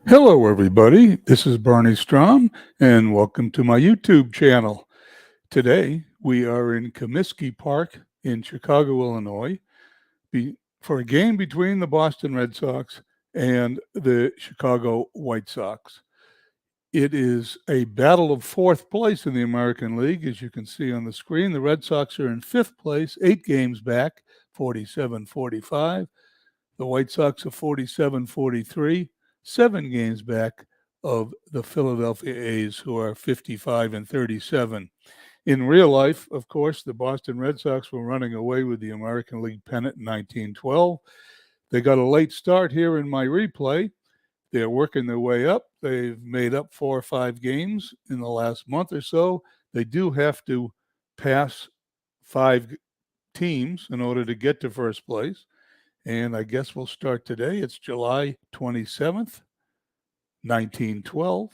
Hello, everybody. This is Barney Strom, and welcome to my YouTube channel. Today, we are in Comiskey Park in Chicago, Illinois, for a game between the Boston Red Sox and the Chicago White Sox. It is a battle of fourth place in the American League. As you can see on the screen, the Red Sox are in fifth place, 8 games back, 47-45. The White Sox are 47-43. 7 games back of the Philadelphia A's, who are 55-37. In real life, of course, the Boston Red Sox were running away with the American League pennant in 1912. They got a late start here in my replay. They're working their way up. They've made up 4 or 5 games in the last month or so. They do have to pass 5 teams in order to get to first place. And I guess we'll start today. It's July 27th, 1912.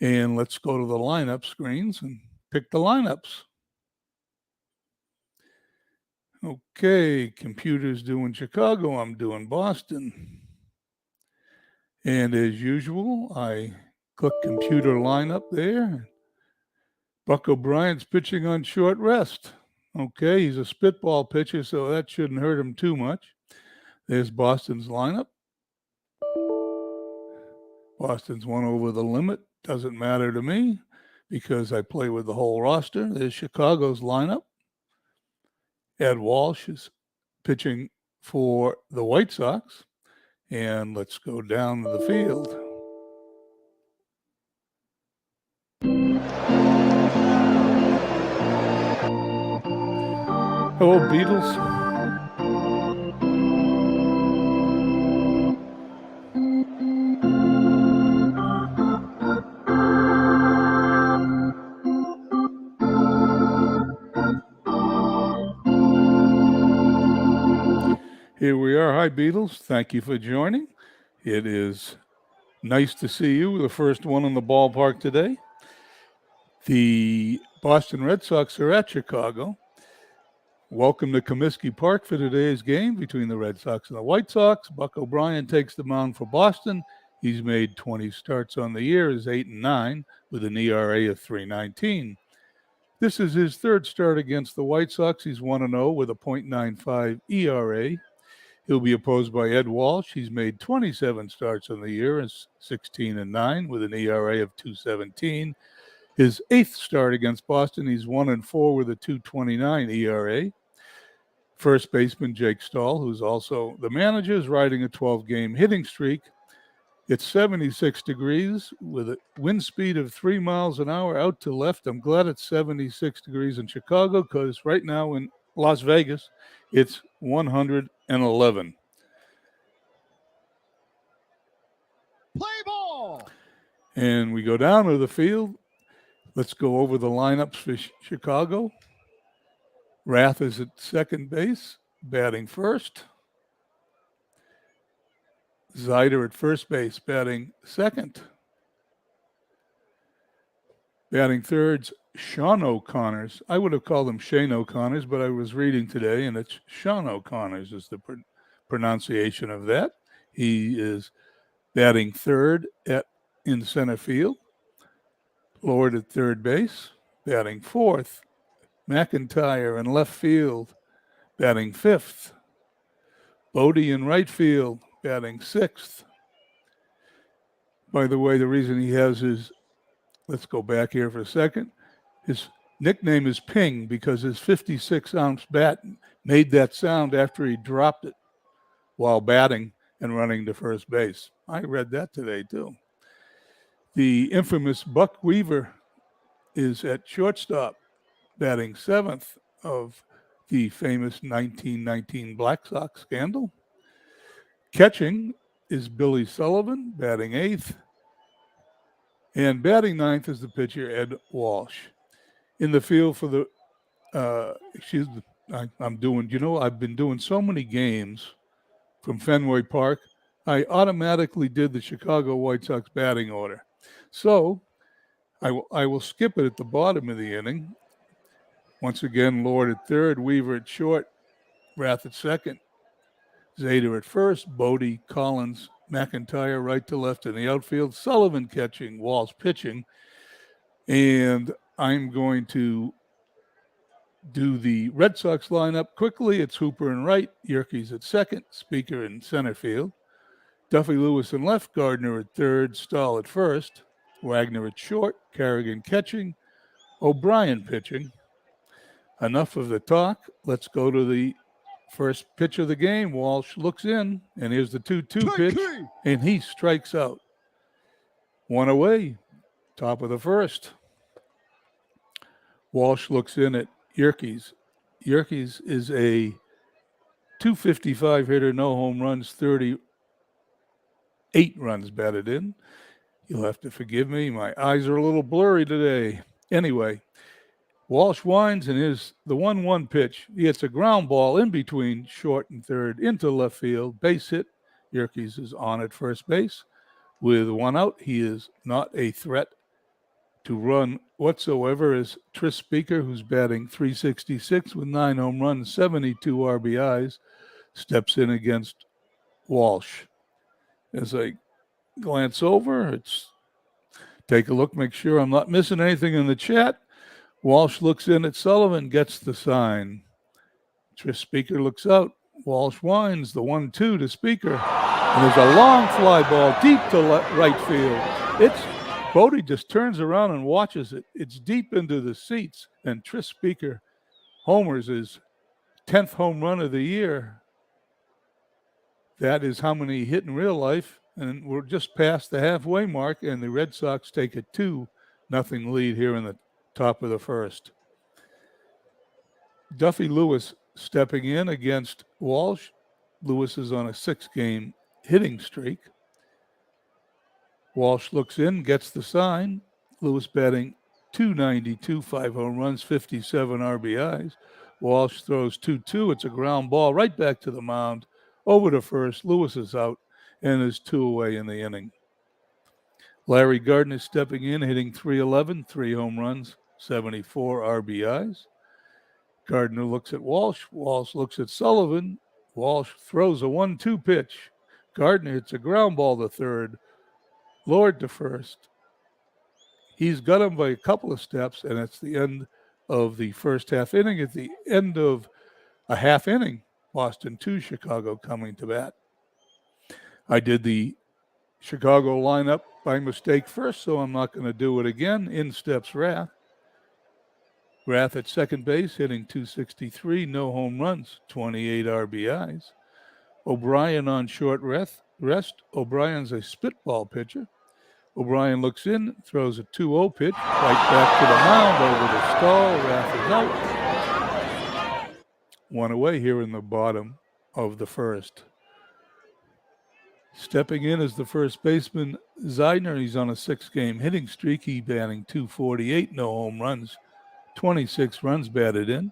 And let's go to the lineup screens and pick the lineups. Okay, computer's doing Chicago. I'm doing Boston. And as usual, I click computer lineup there. Buck O'Brien's pitching on short rest. Okay, he's a spitball pitcher, so that shouldn't hurt him too much. There's Boston's lineup. Boston's won over the limit. Doesn't matter to me because I play with the whole roster. There's Chicago's lineup. Ed Walsh is pitching for the White Sox. And let's go down to the field. Hello, Beatles. Here we are. Hi, Beatles. Thank you for joining. It is nice to see you, the first one in the ballpark today. The Boston Red Sox are at Chicago. Welcome to Comiskey Park for today's game between the Red Sox and the White Sox. Buck O'Brien takes the mound for Boston. He's made 20 starts on the year, is 8-9 with an ERA of 3.19. This is his third start against the White Sox. He's 1-0 with a .95 ERA. He'll be opposed by Ed Walsh. He's made 27 starts on the year, is 16-9 with an ERA of 2.17. His 8th start against Boston, he's 1-4 with a 2.29 ERA. First baseman Jake Stahl, who's also the manager, is riding a 12-game hitting streak. It's 76 degrees with a wind speed of 3 miles an hour out to left. I'm glad it's 76 degrees in Chicago because right now in Las Vegas, it's 111. Play ball. And we go down to the field. Let's go over the lineups for Chicago. Rath is at second base, batting first. Zyder at first base, batting second. Batting third's Sean O'Connors. I would have called him Shane O'Connors, but I was reading today, and it's Sean O'Connors is the pronunciation of that. He is batting third in center field. Lord at third base, batting fourth. McIntyre in left field, batting fifth. Bodie in right field, batting sixth. By the way, the reason he has his, let's go back here for a second, his nickname is Ping because his 56-ounce bat made that sound after he dropped it while batting and running to first base. I read that today, too. The infamous Buck Weaver is at shortstop, batting seventh of the famous 1919 Black Sox scandal. Catching is Billy Sullivan, batting eighth. And batting ninth is the pitcher, Ed Walsh. In the field for the, I've been doing so many games from Fenway Park, I automatically did the Chicago White Sox batting order. So I will skip it at the bottom of the inning. Once again, Lord at third, Weaver at short, Rath at second, Zader at first, Bodie, Collins, McIntyre right to left in the outfield, Sullivan catching, Walsh pitching. And I'm going to do the Red Sox lineup quickly. It's Hooper in right, Yerkes at second, Speaker in center field, Duffy Lewis in left, Gardner at third, Stahl at first, Wagner at short, Kerrigan catching, O'Brien pitching. Enough of the talk. Let's go to the first pitch of the game. Walsh looks in, and here's the 2-2 pitch, and he strikes out. One away, top of the first. Walsh looks in at Yerkes. Yerkes is a 255 hitter, no home runs, 38 runs batted in. You'll have to forgive me. My eyes are a little blurry today. Anyway, Walsh winds, and here's the 1-1 pitch. He hits a ground ball in between short and third into left field. Base hit. Yerkes is on at first base. With one out, he is not a threat to run whatsoever, is Tris Speaker, who's batting .366 with 9 home runs, 72 RBIs, steps in against Walsh. As I glance over, take a look, make sure I'm not missing anything in the chat. Walsh looks in at Sullivan, gets the sign. Tris Speaker looks out. Walsh winds, the 1-2 to Speaker. And there's a long fly ball deep to right field. Bodie just turns around and watches it. It's deep into the seats, and Tris Speaker homers his 10th home run of the year. That is how many he hit in real life, and we're just past the halfway mark, and the Red Sox take a 2-0 lead here in the top of the first. Duffy Lewis stepping in against Walsh. Lewis is on a 6-game hitting streak. Walsh looks in, gets the sign. Lewis batting .292, 5 home runs, 57 RBIs. Walsh throws 2-2. It's a ground ball right back to the mound. Over to first. Lewis is out, and is 2 away in the inning. Larry Gardner stepping in, hitting .311, 3 home runs, 74 RBIs. Gardner looks at Walsh. Walsh looks at Sullivan. Walsh throws a 1-2 pitch. Gardner hits a ground ball to third. Lord to first. He's got him by a couple of steps, and it's the end of the first half inning. At the end of a half inning, Boston 2, Chicago coming to bat. I did the Chicago lineup by mistake first, so I'm not going to do it again. In steps Rath. Rath at second base, hitting .263, no home runs, 28 RBIs. O'Brien on short rest. O'Brien's a spitball pitcher. O'Brien looks in, throws a 2-0 pitch, right back to the mound, over the stall. Rath is out. One away here in the bottom of the first. Stepping in is the first baseman, Zeidner. He's on a 6-game hitting streak. He batting .248, no home runs, 26 runs batted in.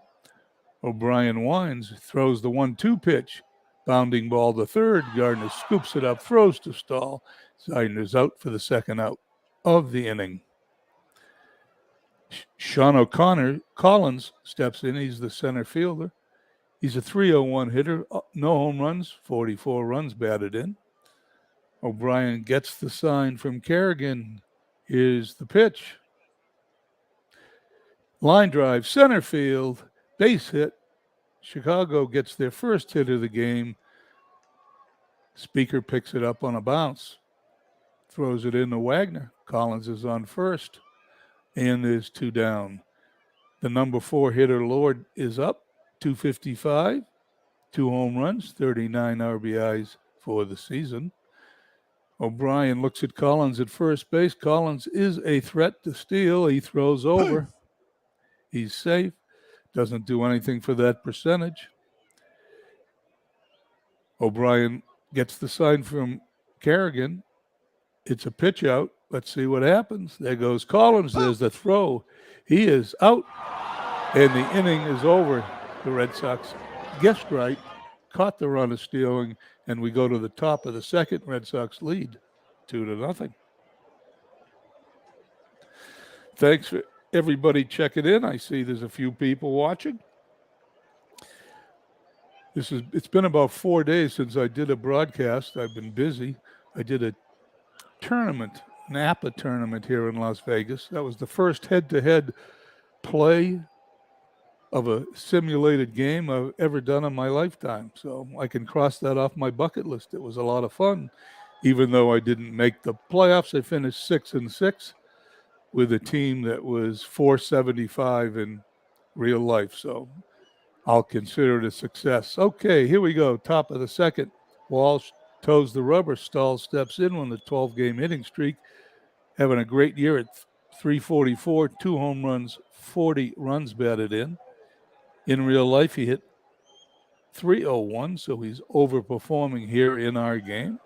O'Brien winds, throws the 1-2 pitch. Bounding ball to third. Gardner scoops it up, throws to Stahl. Zeidner's out for the second out of the inning. Sean Collins steps in. He's the center fielder. He's a .301 hitter. No home runs, 44 runs batted in. O'Brien gets the sign from Kerrigan. Here's the pitch. Line drive, center field, base hit. Chicago gets their first hit of the game. Speaker picks it up on a bounce. Throws it into Wagner. Collins is on first. And there's 2 down. The number 4 hitter, Lord, is up. .255. 2 home runs, 39 RBIs for the season. O'Brien looks at Collins at first base. Collins is a threat to steal. He throws over. He's safe. Doesn't do anything for that percentage. O'Brien gets the sign from Kerrigan. It's a pitch out. Let's see what happens. There goes Collins. There's the throw. He is out, and the inning is over. The Red Sox guessed right, caught the run of stealing, and we go to the top of the second. Red Sox lead 2-0. Thanks for everybody checking in. I see there's a few people watching. It's been about 4 days since I did a broadcast. I've been busy. I did a tournament, Napa tournament here in Las Vegas. That was the first head-to-head play of a simulated game I've ever done in my lifetime. So I can cross that off my bucket list. It was a lot of fun. Even though I didn't make the playoffs, I finished 6-6 with a team that was 475 in real life. So I'll consider it a success. Okay, here we go. Top of the second. Walsh toes the rubber. Stahl steps in on the 12-game hitting streak. Having a great year at 344, 2 home runs, 40 runs batted in. In real life, he hit 301, so he's overperforming here in our game.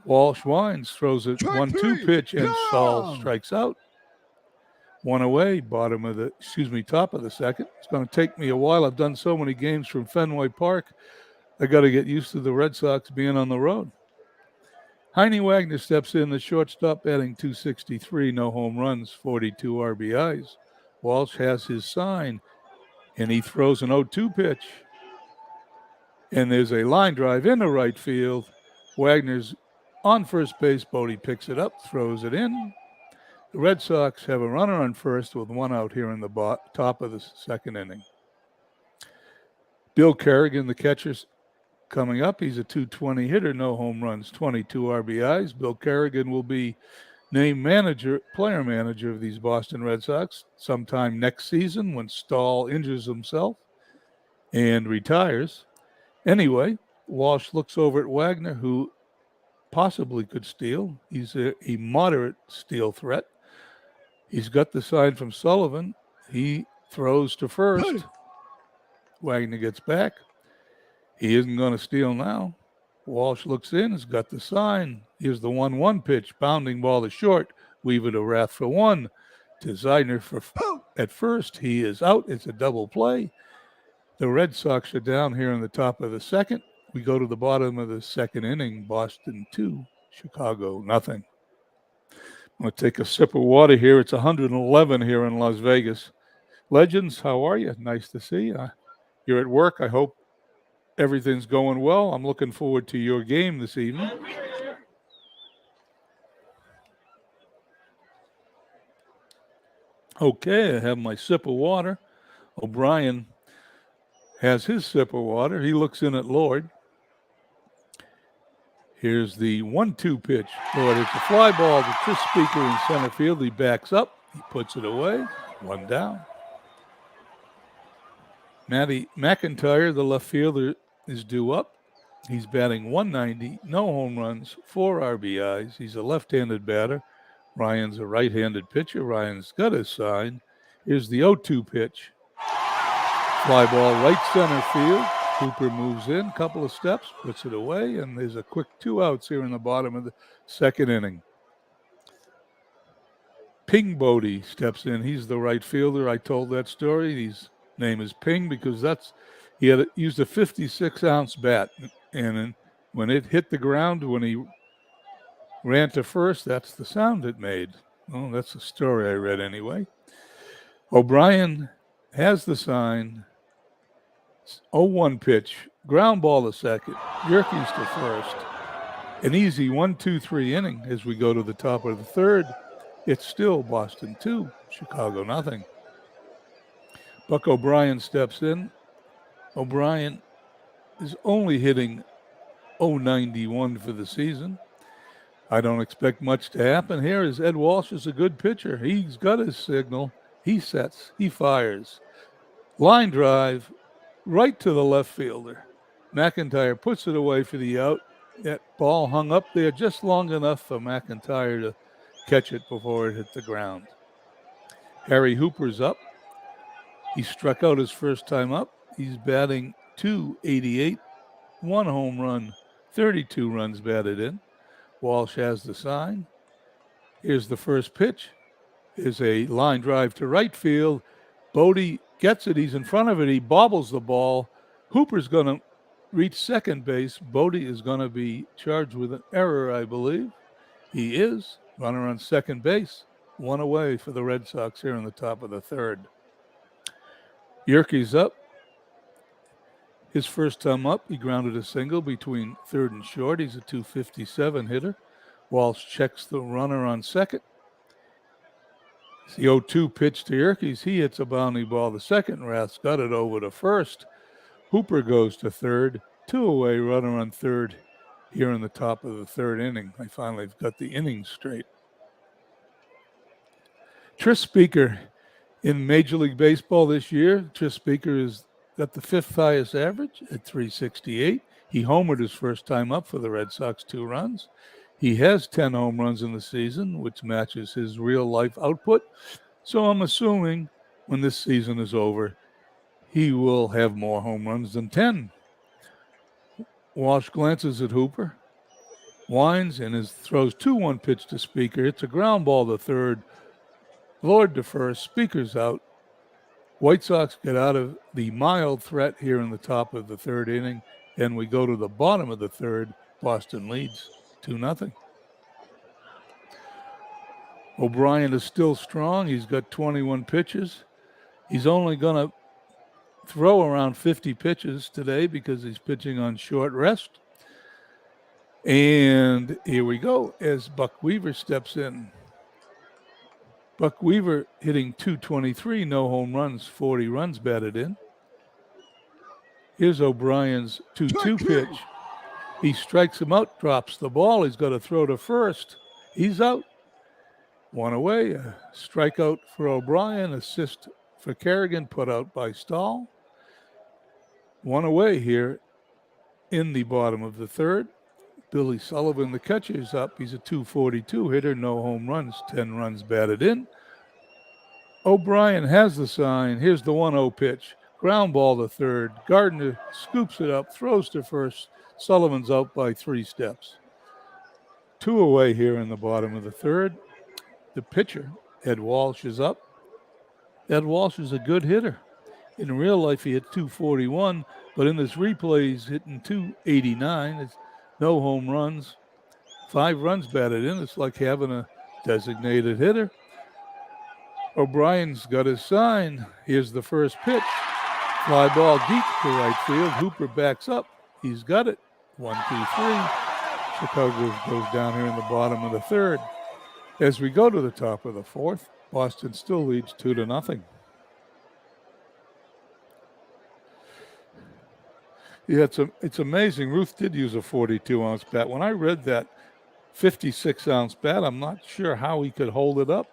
Walsh winds, throws a 1-2 pitch, and Stahl strikes out. One away, top of the second. It's going to take me a while. I've done so many games from Fenway Park. I got to get used to the Red Sox being on the road. Heine Wagner steps in, the shortstop, batting .263, no home runs, 42 RBIs. Walsh has his sign, and he throws an 0-2 pitch. And there's a line drive into right field. Wagner's on first base. Bodie picks it up, throws it in. The Red Sox have a runner on first with 1 out here in the top of the second inning. Bill Kerrigan, the catcher's coming up. He's a .220 hitter, no home runs, 22 RBIs. Bill Kerrigan will be named player manager of these Boston Red Sox sometime next season when Stahl injures himself and retires. Anyway, Walsh looks over at Wagner, who possibly could steal. He's a moderate steal threat. He's got the sign from Sullivan. He throws to first. Wagner gets back. He isn't going to steal now. Walsh looks in, has got the sign. Here's the 1-1 pitch. Bounding ball to short. Weaver to Rath for 1. To Zeidner at first. He is out. It's a double play. The Red Sox are down here in the top of the second. We go to the bottom of the second inning. Boston 2, Chicago nothing. I'm going to take a sip of water here. It's 111 here in Las Vegas. Legends, how are you? Nice to see you. You're at work. I hope everything's going well. I'm looking forward to your game this evening. Okay, I have my sip of water. O'Brien has his sip of water. He looks in at Lord. Here's the 1-2 pitch. Lord, it's a fly ball to Chris Speaker in center field. He backs up. He puts it away. 1 down. Matty McIntyre, the left fielder, is due up. He's batting .190, no home runs, 4 RBIs. He's a left-handed batter. Ryan's a right-handed pitcher. Ryan's got his sign. Here's the 0-2 pitch. Fly ball right center field. Cooper moves in, couple of steps, puts it away, and there's a quick 2 outs here in the bottom of the second inning. Ping Bodie steps in. He's the right fielder. I told that story. His name is Ping because he had used a 56-ounce bat, and when it hit the ground, when he ran to first, that's the sound it made. Well, that's the story I read anyway. O'Brien has the sign. 0-1 pitch, ground ball to second, Yerkes to first. An easy 1-2-3 inning as we go to the top of the third. It's still Boston 2, Chicago nothing. Buck O'Brien steps in. O'Brien is only hitting .091 for the season. I don't expect much to happen here as Ed Walsh is a good pitcher. He's got his signal. He sets. He fires. Line drive right to the left fielder. McIntyre puts it away for the out. That ball hung up there just long enough for McIntyre to catch it before it hit the ground. Harry Hooper's up. He struck out his first time up. He's batting .288, 1 home run, 32 runs batted in. Walsh has the sign. Here's the first pitch. Here's a line drive to right field. Bodie gets it. He's in front of it. He bobbles the ball. Hooper's going to reach second base. Bodie is going to be charged with an error, I believe. He is. Runner on second base. 1 away for the Red Sox here in the top of the third. Yerkes up. His first time up, he grounded a single between third and short. He's a 257 hitter. Walsh checks the runner on second. It's the 0-2 pitch to Yerkes. He hits a bounding ball to second. Rath's got it over to first. Hooper goes to third. 2 away, runner on third here in the top of the third inning. I finally got the innings straight. Tris Speaker in Major League Baseball this year. Tris Speaker has got the 5th highest average at 368. He homered his first time up for the Red Sox, 2 runs. He has 10 home runs in the season, which matches his real-life output. So I'm assuming when this season is over, he will have more home runs than 10. Walsh glances at Hooper, winds, and throws 2-1 pitch to Speaker. It's a ground ball to third. Lord to first. Speaker's out. White Sox get out of the mild threat here in the top of the third inning, and we go to the bottom of the third. Boston leads 2-0. O'Brien is still strong. He's got 21 pitches. He's only going to throw around 50 pitches today because he's pitching on short rest. And here we go as Buck Weaver steps in. Buck Weaver hitting .223, no home runs, 40 runs batted in. Here's O'Brien's 2-2 pitch. He strikes him out, drops the ball. He's got to throw to first. He's out. 1 away. A strikeout for O'Brien. Assist for Kerrigan, put out by Stahl. 1 away here in the bottom of the third. Billy Sullivan, the catcher, is up. He's a .242 hitter, no home runs, 10 runs batted in. O'Brien has the sign. Here's the 1-0 pitch. Ground ball to third. Gardner scoops it up, throws to first. Sullivan's out by 3 steps. 2 away here in the bottom of the third. The pitcher, Ed Walsh, is up. Ed Walsh is a good hitter. In real life, he hit .241, but in this replay, he's hitting .289. It's no home runs, 5 runs batted in. It's like having a designated hitter. O'Brien's got his sign. Here's the first pitch. Fly ball deep to right field. Hooper backs up. He's got it. 1-2-3. Chicago goes down here in the bottom of the third. As we go to the top of the fourth, Boston still leads 2-0. Yeah, it's amazing. Ruth did use a 42-ounce bat. When I read that 56-ounce bat, I'm not sure how he could hold it up,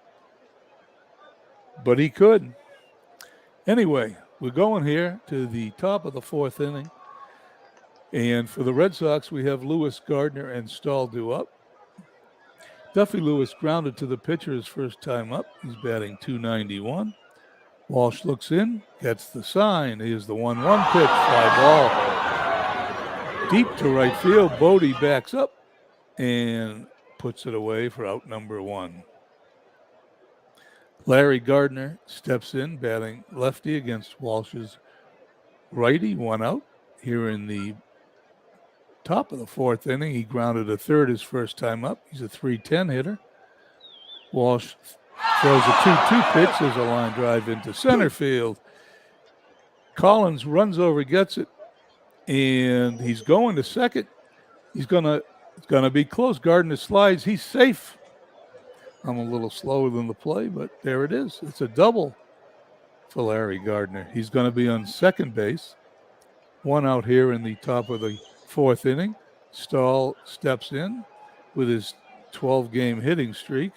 but he could. Anyway, we're going here to the top of the fourth inning. And for the Red Sox, we have Lewis, Gardner, and Stahl due up. Duffy Lewis grounded to the pitcher his first time up. He's batting .291. Walsh looks in, gets the sign. Here's the 1-1 pitch, fly ball. Deep to right field. Bodie backs up and puts it away for out number 1. Larry Gardner steps in, batting lefty against Walsh's righty, 1 out. Here in the top of the fourth inning, he grounded a third his first time up. He's a .310 hitter. Walsh throws a 2-2 pitch. There's a line drive into center field. Collins runs over, gets it, and he's going to second. It's gonna be close. Gardner slides. He's safe. I'm a little slower than the play, but there it is. It's a double for Larry Gardner. He's going to be on second base. 1 out here in the top of the fourth inning. Stahl steps in with his 12-game hitting streak.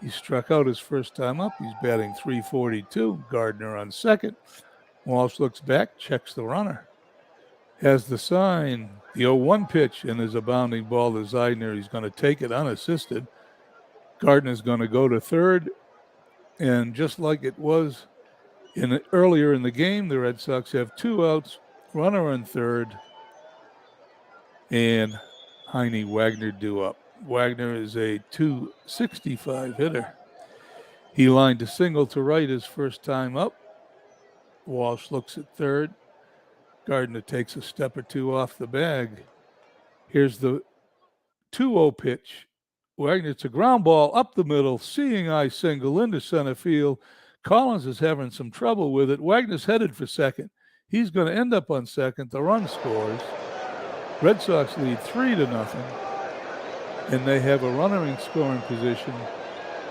He struck out his first time up. He's batting .342. Gardner on second. Walsh looks back, checks the runner. Has the sign, the 0-1 pitch, and there's a bounding ball to Zeidner. He's going to take it unassisted. Gardner's going to go to third. And just like it was earlier in the game, the Red Sox have 2 outs, runner on third, and Heine Wagner due up. Wagner is a .265 hitter. He lined a single to right his first time up. Walsh looks at third. Gardner takes a step or 2 off the bag. Here's the 2-0 pitch. Wagner, it's a ground ball up the middle, seeing eye single into center field. Collins is having some trouble with it. Wagner's headed for second. He's going to end up on second. The run scores. Red Sox lead 3-0, and they have a runner in scoring position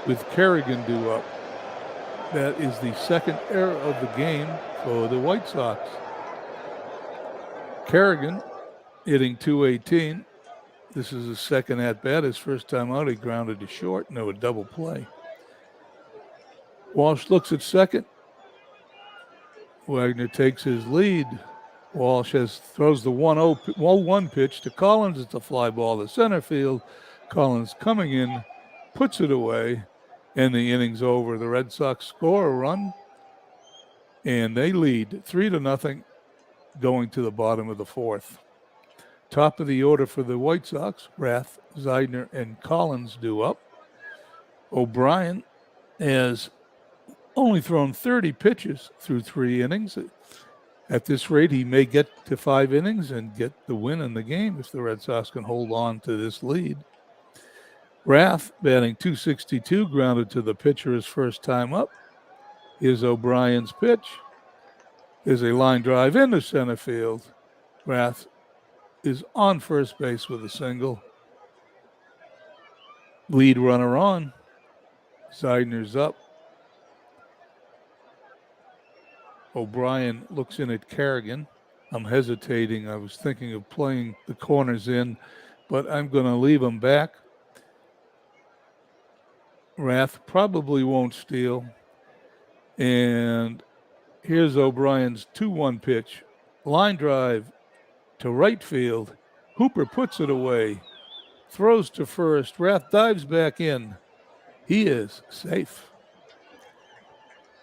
with Kerrigan due up. That is the second error of the game for the White Sox. Kerrigan hitting .218. This is his second at-bat. His first time out, he grounded to short, and a double play. Walsh looks at second. Wagner takes his lead. Walsh throws the 1-1 pitch to Collins. It's a fly ball to center field. Collins coming in, puts it away, and the inning's over. The Red Sox score a run, and they lead 3-0 going to the bottom of the fourth. Top of the order for the White Sox, Rath, Zeidner, and Collins due up. O'Brien has only thrown 30 pitches through 3 innings. At this rate, he may get to 5 innings and get the win in the game if the Red Sox can hold on to this lead. Rath batting .262, grounded to the pitcher his first time up. Here's O'Brien's pitch. There's a line drive into center field. Rath is on first base with a single. Lead runner on. Zeidner's up. O'Brien looks in at Kerrigan. I'm hesitating. I was thinking of playing the corners in, but I'm going to leave them back. Rath probably won't steal. And here's O'Brien's 2-1 pitch. Line drive to right field. Hooper puts it away. Throws to first. Rath dives back in. He is safe.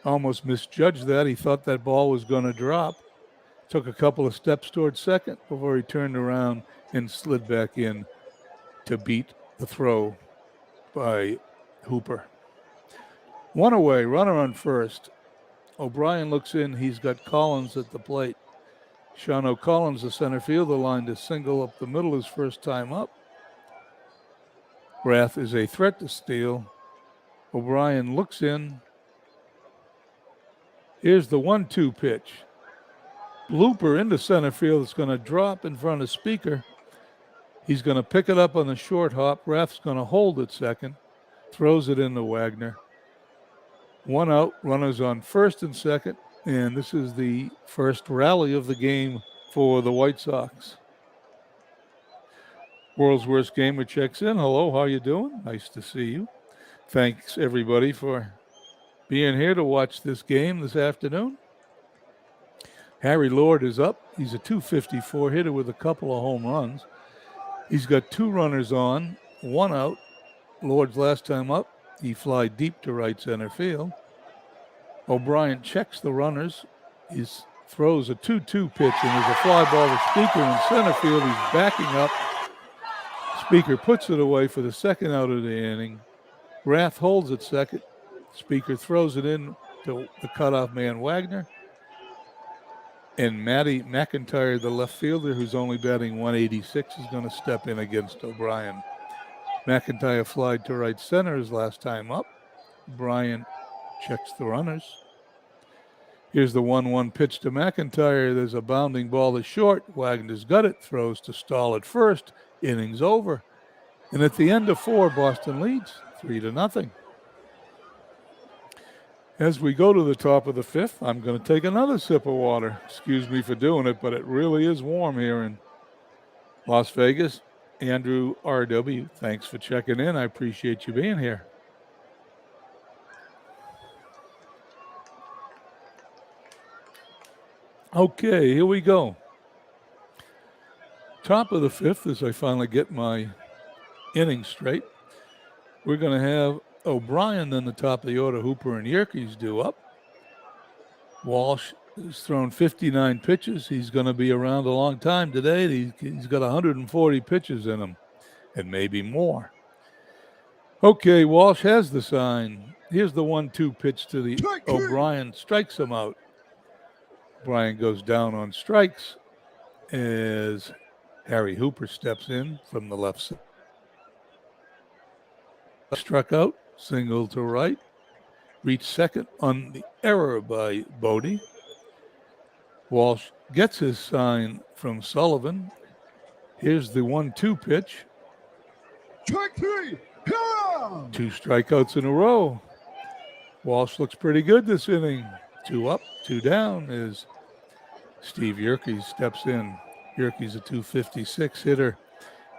Almost misjudged that. He thought that ball was going to drop. Took a couple of steps towards second before he turned around and slid back in to beat the throw by Hooper. 1 away, runner on first. O'Brien looks in. He's got Collins at the plate. Shawno Collins, the center fielder, lined a single up the middle his first time up. Rath is a threat to steal. O'Brien looks in. Here's the 1-2 pitch. Blooper into center field. It's going to drop in front of Speaker. He's going to pick it up on the short hop. Rath's going to hold it second. Throws it into Wagner. 1 out. Runners on first and second. And this is the first rally of the game for the White Sox. World's Worst Gamer checks in. Hello, how you doing? Nice to see you. Thanks, everybody, for being here to watch this game this afternoon. Harry Lord is up. He's a .254 hitter with a couple of home runs. He's got 2 runners on, 1 out. Lord's last time up, he fly deep to right center field. O'Brien checks the runners. He throws a 2-2 pitch, and there's a fly ball to Speaker in center field. He's backing up. Speaker puts it away for the second out of the inning. Rath holds it second. Speaker throws it in to the cutoff man Wagner. And Matty McIntyre, the left fielder, who's only batting .186, is going to step in against O'Brien. McIntyre flied to right center his last time up. O'Brien checks the runners. Here's the 1-1 pitch to McIntyre. There's a bounding ball to short. Wagner's got it. Throws to Stahl at first. Innings over. And at the end of 4, Boston leads 3-0. As we go to the top of the 5th, I'm going to take another sip of water. Excuse me for doing it, but it really is warm here in Las Vegas. Andrew R.W., thanks for checking in. I appreciate you being here. Okay, here we go. Top of the 5th, as I finally get my innings straight. We're going to have O'Brien in the top of the order. Hooper and Yerkes due up. Walsh has thrown 59 pitches. He's going to be around a long time today. He's got 140 pitches in him, and maybe more. Okay, Walsh has the sign. Here's the 1-2 pitch to the O'Brien. Strikes him out. O'Brien goes down on strikes as Harry Hooper steps in from the left side. Struck out, single to right. Reached second on the error by Bodie. Walsh gets his sign from Sullivan. Here's the 1-2 pitch. Strike three. Here. 2 strikeouts in a row. Walsh looks pretty good this inning. 2 up, 2 down as Steve Yerke steps in. Yerke's a 256 hitter.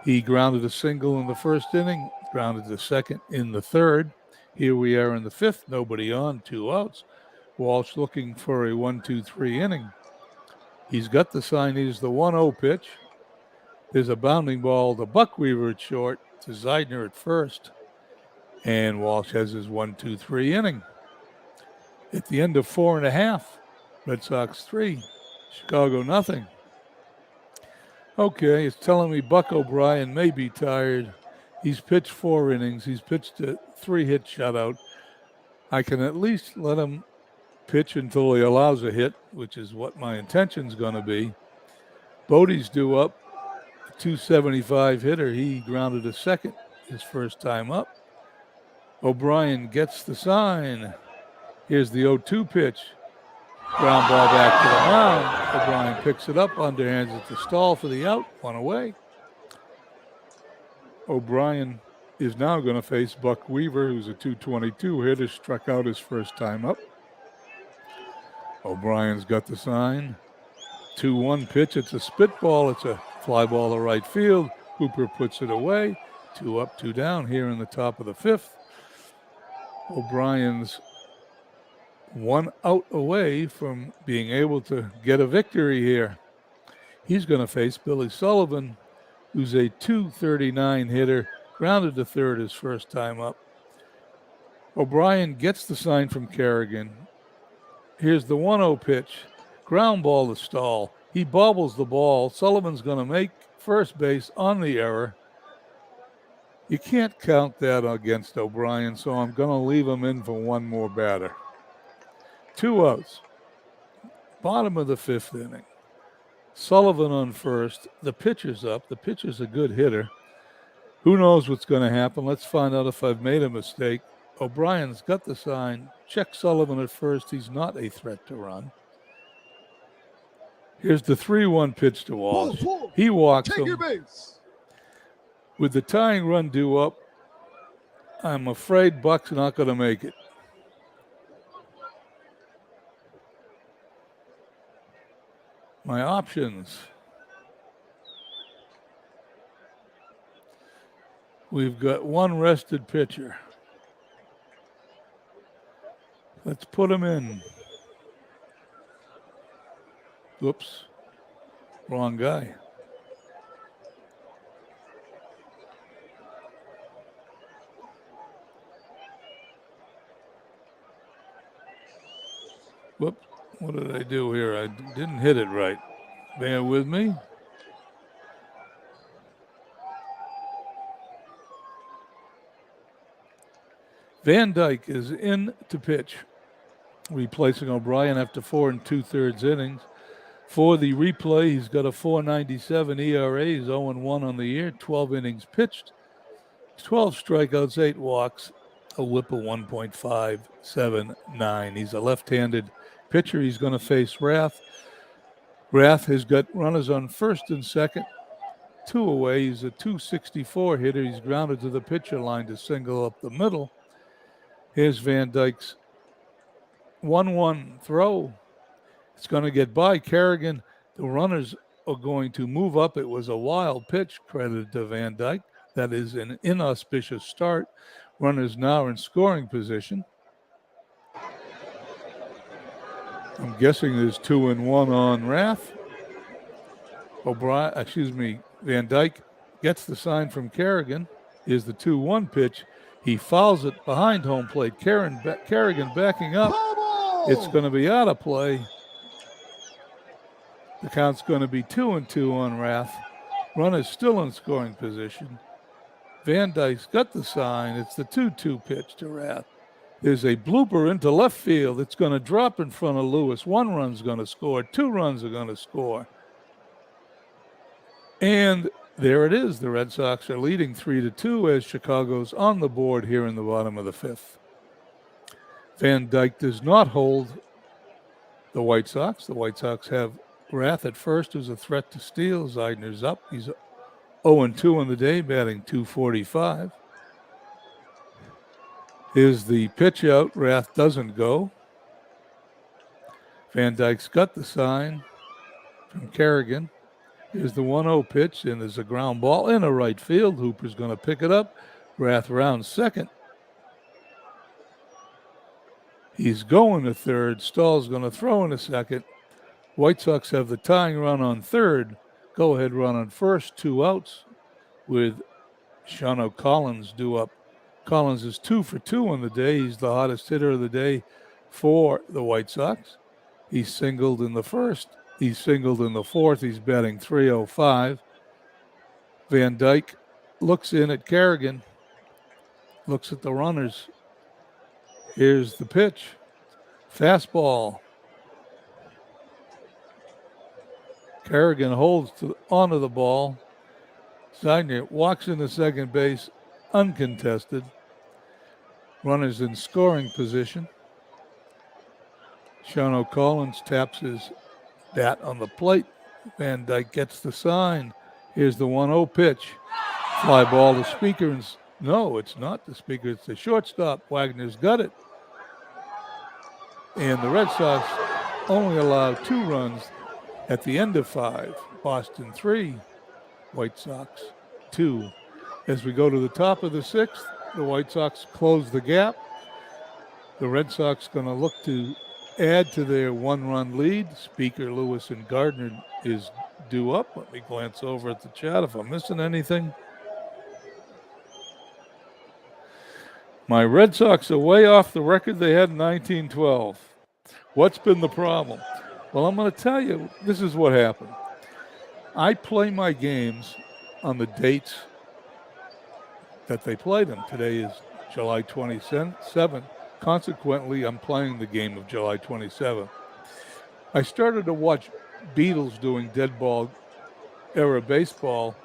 He grounded a single in the first inning, grounded the second in the third. Here we are in the fifth, nobody on, 2 outs. Walsh looking for a 1-2-3 inning. He's got the sign. He's the 1-0 pitch. There's a bounding ball to Buckweaver at short, to Zeidner at first. And Walsh has his 1-2-3 inning. At the end of 4.5, Red Sox 3, Chicago nothing. Okay, it's telling me Buck O'Brien may be tired. He's pitched 4 innings. He's pitched a 3-hit shutout. I can at least let him pitch until he allows a hit, which is what my intention's going to be. Bodie's due up, a 275 hitter. He grounded a second his first time up. O'Brien gets the sign. Here's the 0-2 pitch. Ground ball back to the mound. O'Brien picks it up, underhands it to Stahl for the out, 1 away. O'Brien is now going to face Buck Weaver, who's a 222 hitter, struck out his first time up. O'Brien's got the sign. 2-1 pitch. It's a spitball. It's a fly ball to right field. Hooper puts it away. 2 up, 2 down here in the top of the fifth. O'Brien's 1 out away from being able to get a victory here. He's going to face Billy Sullivan, who's a 239 hitter, grounded to third his first time up. O'Brien gets the sign from Kerrigan. Here's the 1-0 pitch. Ground ball to Stahl. He bobbles the ball. Sullivan's going to make first base on the error. You can't count that against O'Brien, so I'm going to leave him in for one more batter. 2 outs. Bottom of the fifth inning. Sullivan on first. The pitcher's up. The pitcher's a good hitter. Who knows what's going to happen? Let's find out if I've made a mistake. O'Brien's got the sign. Check Sullivan at first. He's not a threat to run. Here's the 3-1 pitch to Walsh. He walks Take him. your base. With the tying run due up, I'm afraid Buck's not going to make it. My options. We've got one rested pitcher. Let's put him in. Whoops. Wrong guy. Whoops. What did I do here? I didn't hit it right. Bear with me. Van Dyke is in to pitch, replacing O'Brien after 4 2/3 innings. For the replay, he's got a 4.97 ERA. He's 0-1 on the year, 12 innings pitched, 12 strikeouts, 8 walks, a whip of 1.579. He's a left-handed pitcher. He's going to face Rath. Rath has got runners on first and second, 2 away. He's a 264 hitter. He's grounded to the pitcher line to single up the middle. Here's Van Dyke's 1-1 throw. It's going to get by Kerrigan. The runners are going to move up. It was a wild pitch, credited to Van Dyke. That is an inauspicious start. Runners now in scoring position. I'm guessing there's 2-1 on Rath. Van Dyke gets the sign from Kerrigan. Here's the 2-1 pitch. He fouls it behind home plate. Kerrigan backing up. It's going to be out of play. The count's going to be 2-2 on Rath. Runner's still in scoring position. Van Dyke's got the sign. It's the 2-2 pitch to Rath. There's a blooper into left field. It's going to drop in front of Lewis. 1 run's going to score. 2 runs are going to score. And there it is. The Red Sox are leading 3-2 as Chicago's on the board here in the bottom of the fifth. Van Dyke does not hold the White Sox. The White Sox have Rath at first, who's a threat to steal. Zeidner's up. He's 0-2 on the day, batting .245. Here's the pitch out. Rath doesn't go. Van Dyke's got the sign from Kerrigan. Here's the 1-0 pitch, and there's a ground ball in a right field. Hooper's going to pick it up. Rath rounds second. He's going to third. Stahl's going to throw in a second. White Sox have the tying run on third. Go-ahead run on first, 2 outs with Shawno Collins due up. Collins is 2 for 2 on the day. He's the hottest hitter of the day for the White Sox. He singled in the first. He singled in the fourth. He's batting .305. Van Dyke looks in at Kerrigan, looks at the runners. Here's the pitch. Fastball. Kerrigan holds onto the ball. Zeidner walks into second base, uncontested. Runners in scoring position. Shawno Collins taps his bat on the plate. Van Dyke gets the sign. Here's the 1-0 pitch. Fly ball to Speaker. No, it's not the Speaker. It's the shortstop. Wagner's got it. And the Red Sox only allow 2 runs at the end of 5. Boston 3, White Sox 2. As we go to the top of the 6th, the White Sox close the gap. The Red Sox going to look to add to their 1-run lead. Speaker, Lewis, and Gardner is due up. Let me glance over at the chat if I'm missing anything. My Red Sox are way off the record they had in 1912. What's been the problem? Well, I'm going to tell you, this is what happened. I play my games on the dates that they played them. Today is July 27th. Consequently, I'm playing the game of July 27th. I started to watch Beatles doing dead ball era baseball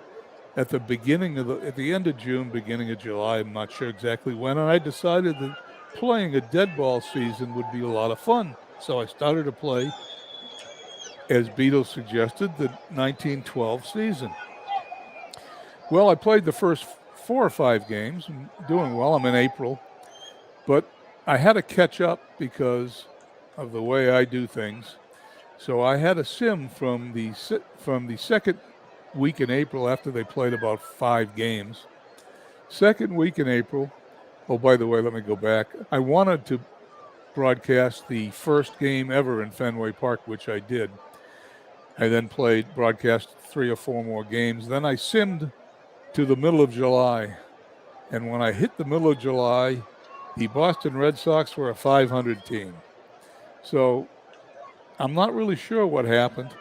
at the end of June, beginning of July. I'm not sure exactly when. And I decided that playing a dead ball season would be a lot of fun. So I started to play, as Beatles suggested, the 1912 season. Well, I played the first 4 or 5 games. I'm doing well. I'm in April. But I had to catch up because of the way I do things. So I had a sim from the second week in April after they played about 5 games. Second week in April, oh, by the way, let me go back. I wanted to broadcast the first game ever in Fenway Park, which I did. I then broadcast 3 or 4 more games. Then I simmed to the middle of July. And when I hit the middle of July, the Boston Red Sox were a 500 team. So I'm not really sure what happened,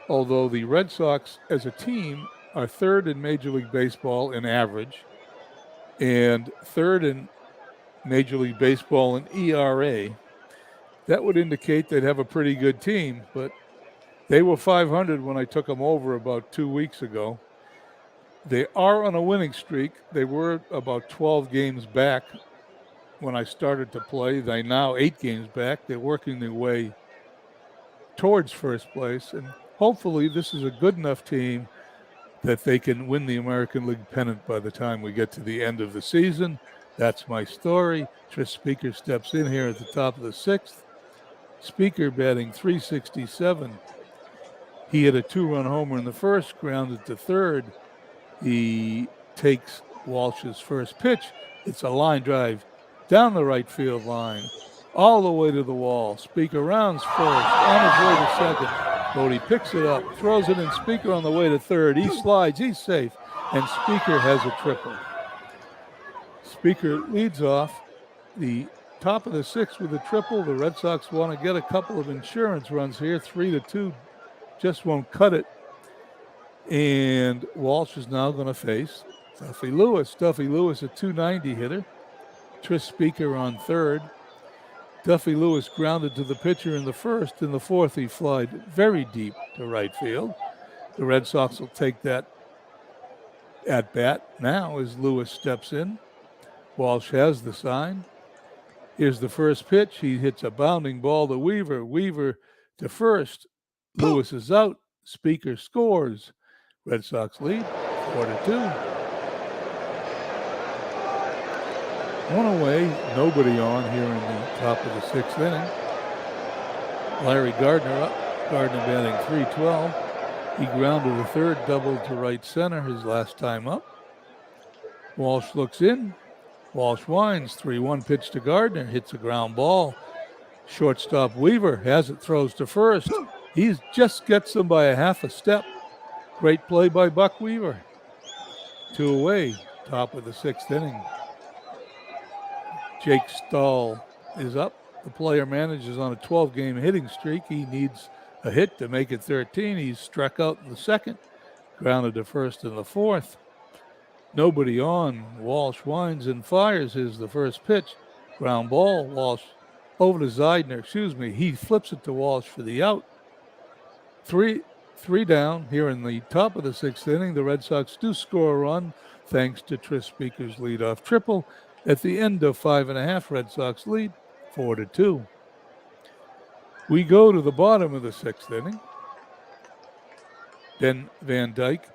although the Red Sox as a team are 3rd in Major League Baseball in average and 3rd in Major League Baseball in ERA. That would indicate they'd have a pretty good team, but they were 500 when I took them over about 2 weeks ago. They are on a winning streak. They were about 12 games back when I started to play. They're now 8 games back. They're working their way towards first place, and hopefully this is a good enough team that they can win the American League pennant by the time we get to the end of the season. That's my story. Tris Speaker steps in here at the top of the 6th. Speaker batting .367. He hit a 2-run homer in the first, grounded to third. He takes Walsh's first pitch. It's a line drive down the right field line, all the way to the wall. Speaker rounds first, on his way to second. Bodie picks it up, throws it in. Speaker on the way to third. He slides, he's safe, and Speaker has a triple. Speaker leads off the top of the 6th with a triple. The Red Sox want to get a couple of insurance runs here, 3-2. Just won't cut it. And Walsh is now going to face Duffy Lewis. Duffy Lewis, a .290 hitter. Tris Speaker on third. Duffy Lewis grounded to the pitcher in the first. In the fourth, he flied very deep to right field. The Red Sox will take that at bat now as Lewis steps in. Walsh has the sign. Here's the first pitch. He hits a bounding ball to Weaver. Weaver to first. Lewis is out. Speaker scores. Red Sox lead 4-2. One away, nobody on here in the top of the sixth inning. Larry Gardner up. Gardner batting .312. He grounded a third, doubled to right center his last time up. Walsh looks in. Walsh winds. 3-1 pitch to Gardner. Hits a ground ball. Shortstop Weaver has it, throws to first. He just gets them by a half a step. Great play by Buck Weaver. 2 away, top of the sixth inning. Jake Stahl is up. The player manages on a 12-game hitting streak. He needs a hit to make it 13. He's struck out in the second, grounded to first in the fourth. Nobody on. Walsh winds and fires. Here's the first pitch. Ground ball. Walsh over to Zeidner. He flips it to Walsh for the out. Three down here in the top of the sixth inning. The Red Sox do score a run thanks to Tris Speaker's leadoff triple. At the end of 5.5, Red Sox lead 4-2. We go to the bottom of the sixth inning. Ben Van Dyke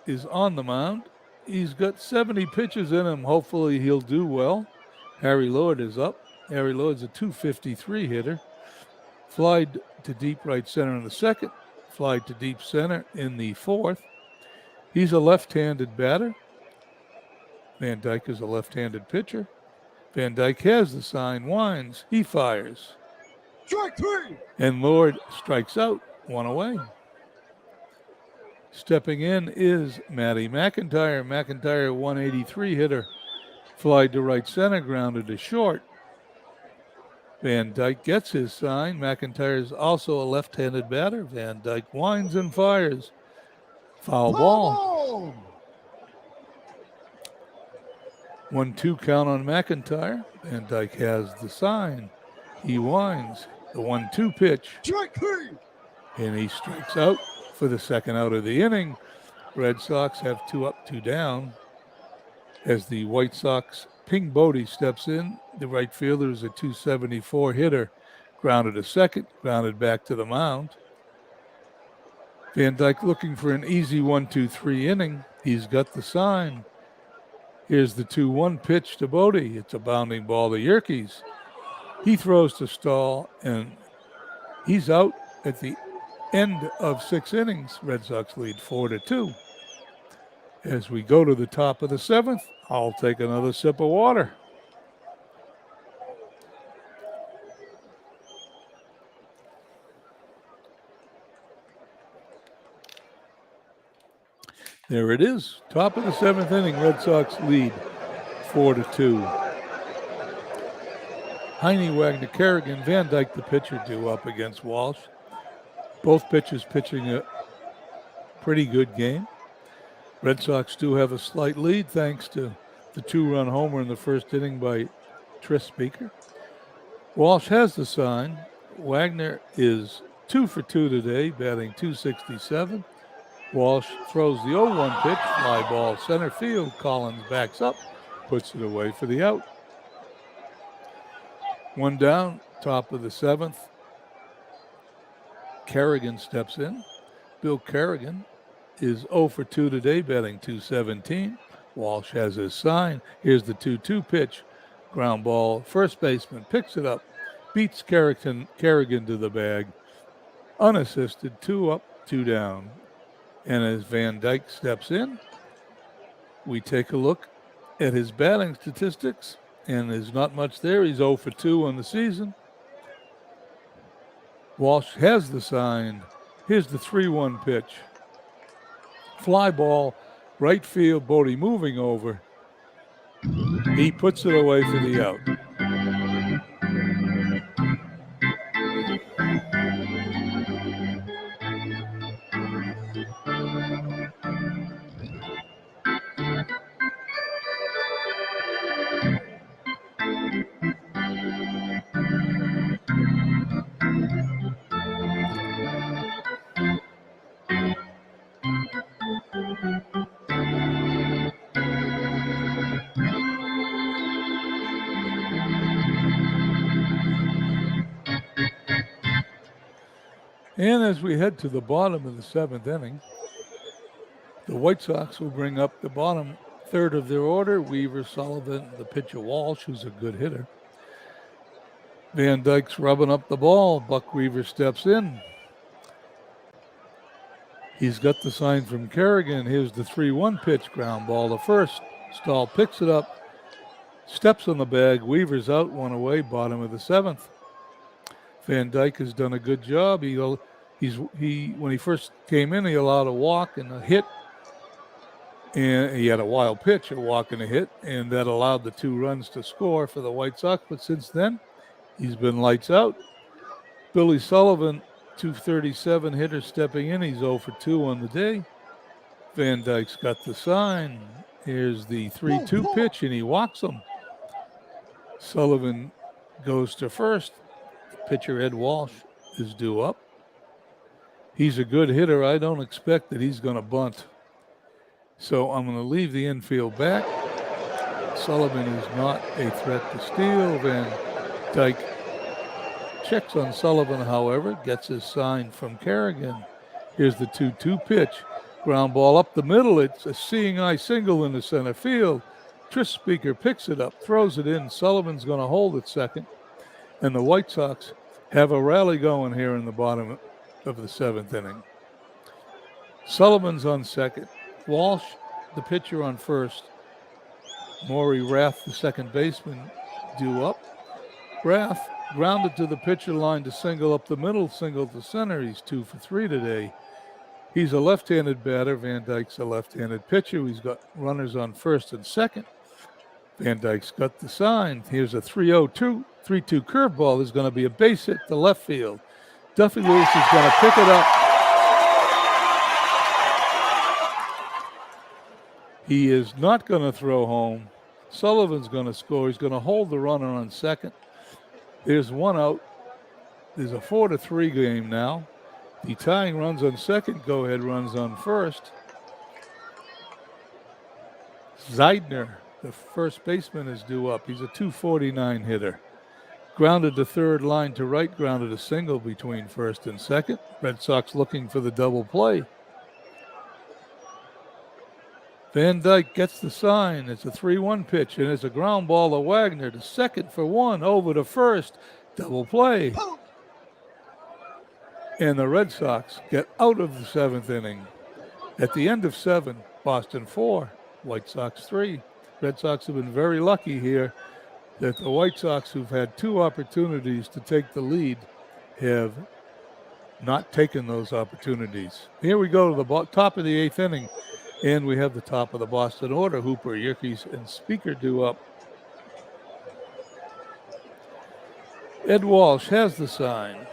is on the mound. He's got 70 pitches in him. Hopefully he'll do well. Harry Lord is up. Harry Lord's a .253 hitter. Flied to deep right center in the second. Flied to deep center in the fourth. He's a left-handed batter. Van Dyke is a left-handed pitcher. Van Dyke has the sign, winds, he fires. Strike 3. And Lord strikes out, 1 away. Stepping in is Matty McIntyre. McIntyre, 183 hitter. Flied to right center, grounded to short. Van Dyke gets his sign. McIntyre is also a left-handed batter. Van Dyke winds and fires. Foul ball. 1-2 count on McIntyre. Van Dyke has the sign. He winds. The 1-2 pitch. Strike 3. And he strikes out for the second out of the inning. Red Sox have 2 up, 2 down. As the White Sox, Ping Bodie steps in. The right fielder is a .274 hitter. Grounded to second, grounded back to the mound. Van Dyke looking for an easy 1-2-3 inning. He's got the sign. Here's the 2-1 pitch to Bodie. It's a bounding ball to Yerkes. He throws to Stahl, and he's out at the end of 6 innings. Red Sox lead 4-2. As we go to the top of the 7th, I'll take another sip of water. There it is. Top of the 7th inning, Red Sox lead 4-2. Heine, Wagner, Kerrigan, Van Dyke, the pitcher, due up against Walsh. Both pitchers pitching a pretty good game. Red Sox do have a slight lead thanks to the 2-run homer in the first inning by Tris Speaker. Walsh has the sign. Wagner is 2 for 2 today, batting .267. Walsh throws the 0-1 pitch, fly ball center field. Collins backs up, puts it away for the out. 1 down, top of the 7th. Kerrigan steps in. Bill Kerrigan is 0 for 2 today, batting .217. Walsh has his sign. Here's the 2-2 pitch. Ground ball. First baseman picks it up, beats Kerrigan to the bag. Unassisted, 2 up, 2 down. And as Van Dyke steps in, we take a look at his batting statistics, and there's not much there. He's 0 for 2 on the season. Walsh has the sign. Here's the 3-1 pitch. Fly ball, right field, Bodie moving over. He puts it away for the out. And as we head to the bottom of the 7th inning, the White Sox will bring up the bottom third of their order. Weaver, Sullivan, the pitcher Walsh, who's a good hitter. Van Dyke's rubbing up the ball. Buck Weaver steps in. He's got the sign from Kerrigan. Here's the 3-1 pitch, ground ball to first. Stahl picks it up, steps on the bag. Weaver's out, one away, bottom of the 7th. Van Dyke has done a good job. When he first came in, he allowed a walk and a hit. And he had a wild pitch, a walk and a hit, and that allowed the 2 runs to score for the White Sox. But since then, he's been lights out. Billy Sullivan, 237 hitter, stepping in. He's 0 for 2 on the day. Van Dyke's got the sign. Here's the 3-2 pitch, and he walks him. Sullivan goes to first. Pitcher Ed Walsh is due up. He's a good hitter. I don't expect that he's going to bunt. So I'm going to leave the infield back. Sullivan is not a threat to steal. Van Dyke checks on Sullivan, however, gets his sign from Kerrigan. Here's the 2-2 pitch. Ground ball up the middle. It's a seeing eye single in the center field. Tris Speaker picks it up, throws it in. Sullivan's going to hold it second. And the White Sox have a rally going here in the bottom of the 7th inning. Sullivan's on second. Walsh, the pitcher, on first. Maury Rath, the second baseman, due up. Rath grounded to the pitcher line to single up the middle, single to center. He's 2 for 3 today. He's a left-handed batter. Van Dyke's a left-handed pitcher. He's got runners on first and second. Van Dyke's got the sign. Here's a 3-2 curveball. There's going to be a base hit to left field. Duffy Lewis is going to pick it up. He is not going to throw home. Sullivan's going to score. He's going to hold the runner on second. There's one out. There's a 4-3 game now. The tying runs on second. Go-ahead runs on first. Zeidner, the first baseman, is due up. He's a 249 hitter. Grounded to third, line to right. Grounded a single between first and second. Red Sox looking for the double play. Van Dyke gets the sign. It's a 3-1 pitch, and it's a ground ball to Wagner to second for 1, over to first. Double play. And the Red Sox get out of the 7th inning. At the end of 7, Boston 4, White Sox 3. Red Sox have been very lucky here that the White Sox, who've had 2 opportunities to take the lead, have not taken those opportunities. Here we go to the top of the 8th inning. And we have the top of the Boston order. Hooper, Yerkes, and Speaker due up. Ed Walsh has the sign.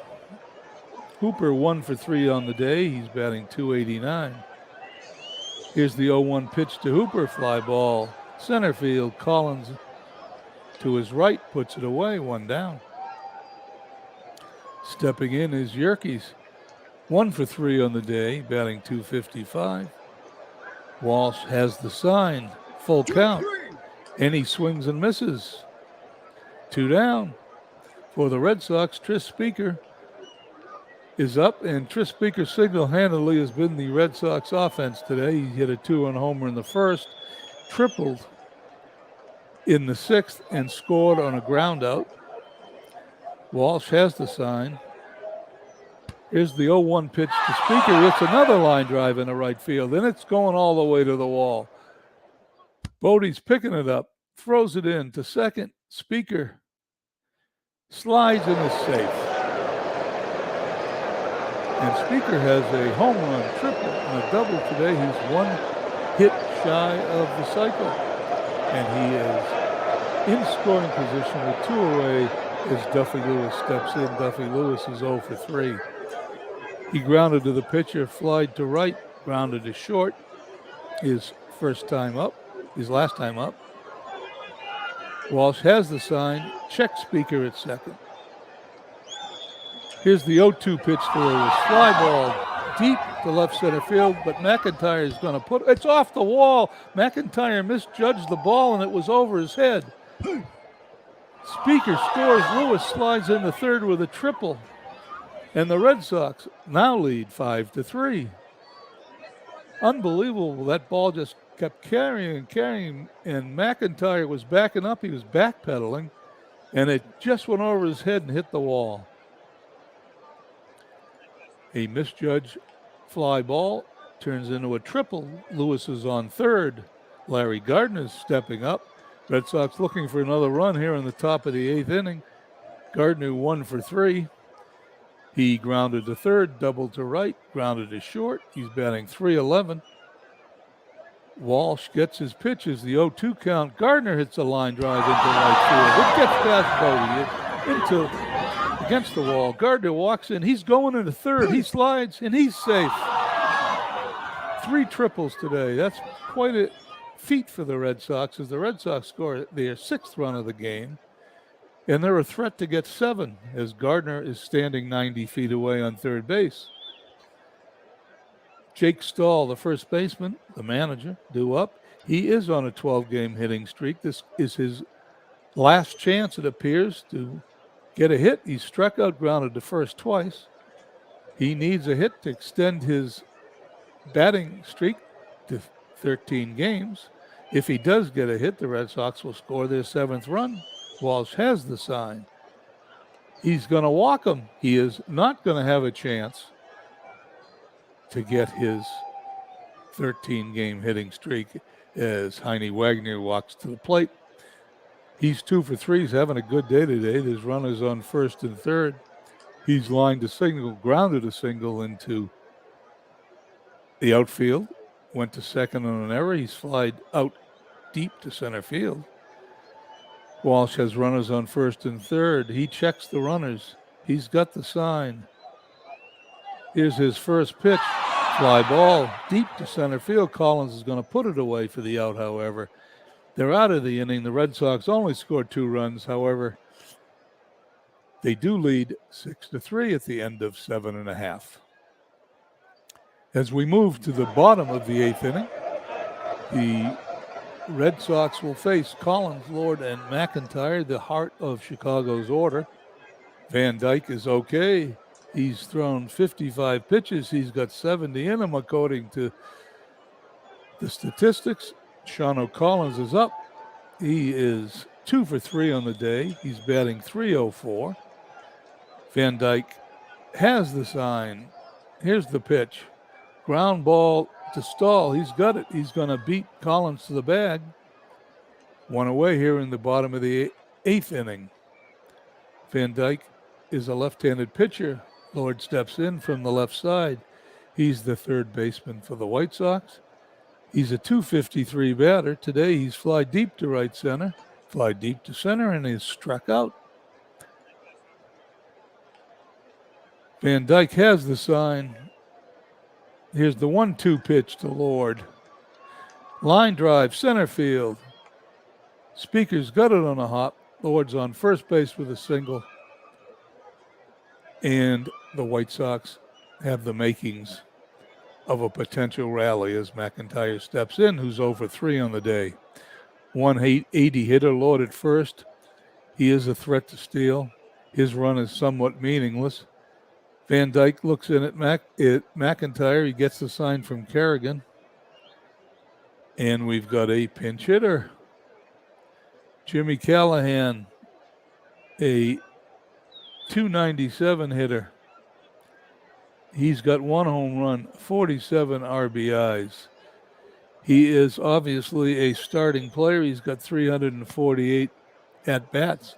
Hooper 1 for 3 on the day. He's batting .289. Here's the 0-1 pitch to Hooper. Fly ball. Center field. Collins to his right puts it away. 1 down. Stepping in is Yerkes. 1 for 3 on the day. Batting .255. Walsh has the sign, full count, and he swings and misses. 2 down. For the Red Sox, Tris Speaker is up, and Tris Speaker single-handedly has been the Red Sox offense today. He hit a 2-run homer in the first, tripled in the 6th, and scored on a ground out. Walsh has the sign. Here's the 0-1 pitch to Speaker. It's another line drive in the right field, and it's going all the way to the wall. Bodie's picking it up, throws it in to second. Speaker slides and is safe. And Speaker has a home run, triple, and a double today. He's 1 hit shy of the cycle. And he is in scoring position with 2 away as Duffy Lewis steps in. Duffy Lewis is 0 for 3. He grounded to the pitcher, flied to right, grounded to short. His last time up. Walsh has the sign, checks Speaker at second. Here's the 0-2 pitch to Lewis. Fly ball deep to left center field, but McIntyre is going to it's off the wall. McIntyre misjudged the ball, and it was over his head. Speaker scores. Lewis slides into third with a triple. And the Red Sox now lead 5-3. Unbelievable. That ball just kept carrying and carrying, and McIntyre was backing up. He was backpedaling, and it just went over his head and hit the wall. A misjudged fly ball turns into a triple. Lewis is on third. Larry Gardner's stepping up. Red Sox looking for another run here in the top of the 8th inning. Gardner 1 for 3. He grounded to third, doubled to right, grounded to short. He's batting .311. Walsh gets his pitches, the 0-2 count. Gardner hits a line drive into right field. It gets past Bodie against the wall. Gardner walks in. He's going into third. He slides, and he's safe. 3 triples today. That's quite a feat for the Red Sox, as the Red Sox score their 6th run of the game. And they're a threat to get 7, as Gardner is standing 90 feet away on third base. Jake Stahl, the first baseman, the manager, due up. He is on a 12-game hitting streak. This is his last chance, it appears, to get a hit. He's struck out, grounded to first twice. He needs a hit to extend his batting streak to 13 games. If he does get a hit, the Red Sox will score their 7th run. Walsh has the sign. He's going to walk him. He is not going to have a chance to get his 13-game hitting streak as Heine Wagner walks to the plate. He's 2 for 3. He's having a good day today. There's runners on first and third. He's lined a single, grounded a single into the outfield. Went to second on an error. He's flied out deep to center field. Walsh has runners on first and third. He checks the runners. He's got the sign. Here's his first pitch. Fly ball deep to center field. Collins is going to put it away for the out, however. They're out of the inning. The Red Sox only scored 2 runs. However, they do lead 6-3 at the end of 7.5. As we move to the bottom of the 8th inning, the Red Sox will face Collins, Lord, and McIntyre, the heart of Chicago's order. Van Dyke is okay. He's thrown 55 pitches. He's got 70 in him, according to the statistics. Sean Collins is up. He is 2 for 3 on the day. He's batting .304. Van Dyke has the sign. Here's the pitch. Ground ball to Stahl. He's got it. He's going to beat Collins to the bag. 1 away here in the bottom of the 8th inning. Van Dyke is a left-handed pitcher. Lord steps in from the left side. He's the third baseman for the White Sox. He's a .253 batter. Today he's fly deep to right center, fly deep to center, and he's struck out. Van Dyke has the sign. Here's the 1-2 pitch to Lord. Line drive, center field. Speaker's got it on a hop. Lord's on first base with a single. And the White Sox have the makings of a potential rally as McIntyre steps in, who's over 3 on the day. 180 hitter, Lord at first. He is a threat to steal. His run is somewhat meaningless. Van Dyke looks in at McIntyre. He gets the sign from Kerrigan. And we've got a pinch hitter. Jimmy Callahan, a .297 hitter. He's got 1 home run, 47 RBIs. He is obviously a starting player. He's got 348 at-bats.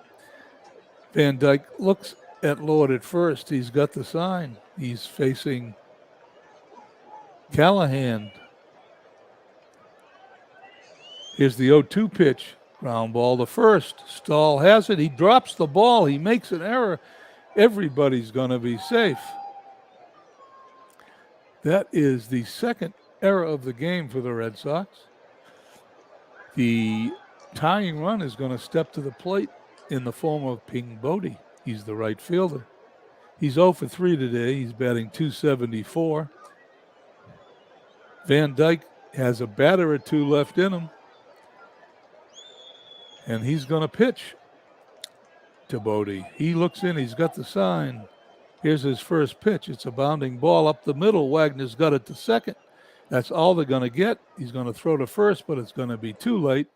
Van Dyke looks at Lord at first. He's got the sign. He's facing Callahan. Here's the 0-2 pitch. Ground ball to first. Stahl has it. He drops the ball. He makes an error. Everybody's going to be safe. That is the second error of the game for the Red Sox. The tying run is going to step to the plate in the form of Ping Bodie. He's the right fielder. He's 0 for 3 today. He's batting .274. Van Dyke has a batter or 2 left in him. And he's going to pitch to Bodie. He looks in. He's got the sign. Here's his first pitch. It's a bounding ball up the middle. Wagner's got it to second. That's all they're going to get. He's going to throw to first, but it's going to be too late.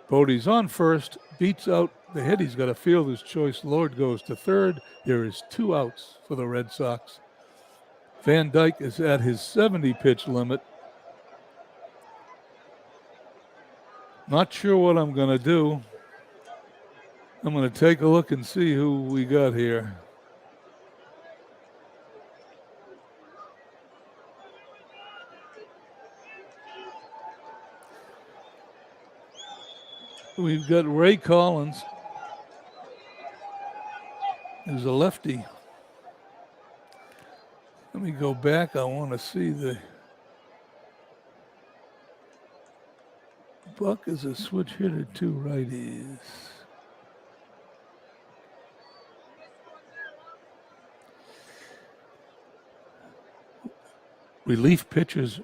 Bodie's on first, beats out the hit. He's got a fielder's choice. Lord goes to third. There is 2 outs for the Red Sox. Van Dyke is at his 70-pitch limit. Not sure what I'm going to do. I'm going to take a look and see who we got here. We've got Ray Collins, who's a lefty. Let me go back. I want to see the Buck is a switch hitter, 2 righties. Relief pitchers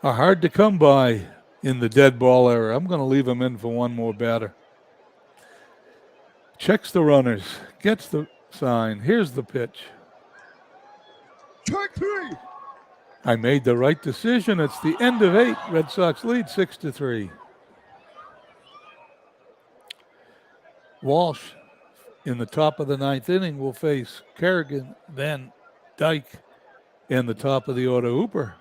are hard to come by in the dead ball era. I'm going to leave him in for one more batter. Checks the runners, gets the sign. Here's the pitch. Strike 3. I made the right decision. It's the end of 8. Red Sox lead 6-3. Walsh in the top of the 9th inning will face Kerrigan, Van Dyke, and the top of the order Hooper.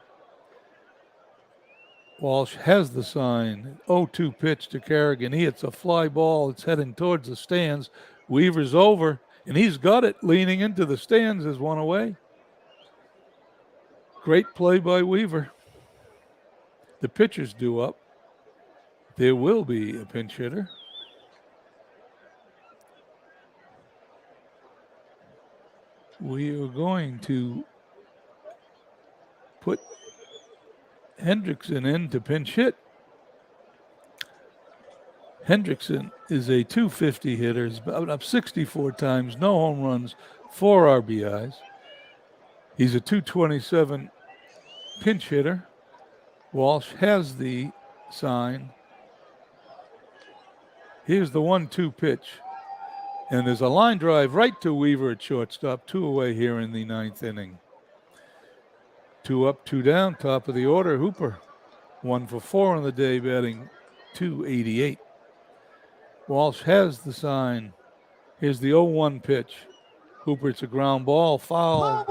Walsh has the sign. 0-2 pitch to Kerrigan. He hits a fly ball. It's heading towards the stands. Weaver's over, and he's got it. Leaning into the stands is 1 away. Great play by Weaver. The pitcher's due up. There will be a pinch hitter. We are going to put Hendrickson in to pinch hit. Hendrickson is a .250 hitter. He's been up 64 times, no home runs, 4 RBIs. He's a .227 pinch hitter. Walsh has the sign. Here's the 1-2 pitch. And there's a line drive right to Weaver at shortstop, 2 away here in the 9th inning. 2 up, 2 down, top of the order. Hooper, 1 for 4 on the day, batting .288. Walsh has the sign. Here's the 0-1 pitch. Hooper, it's a ground ball, foul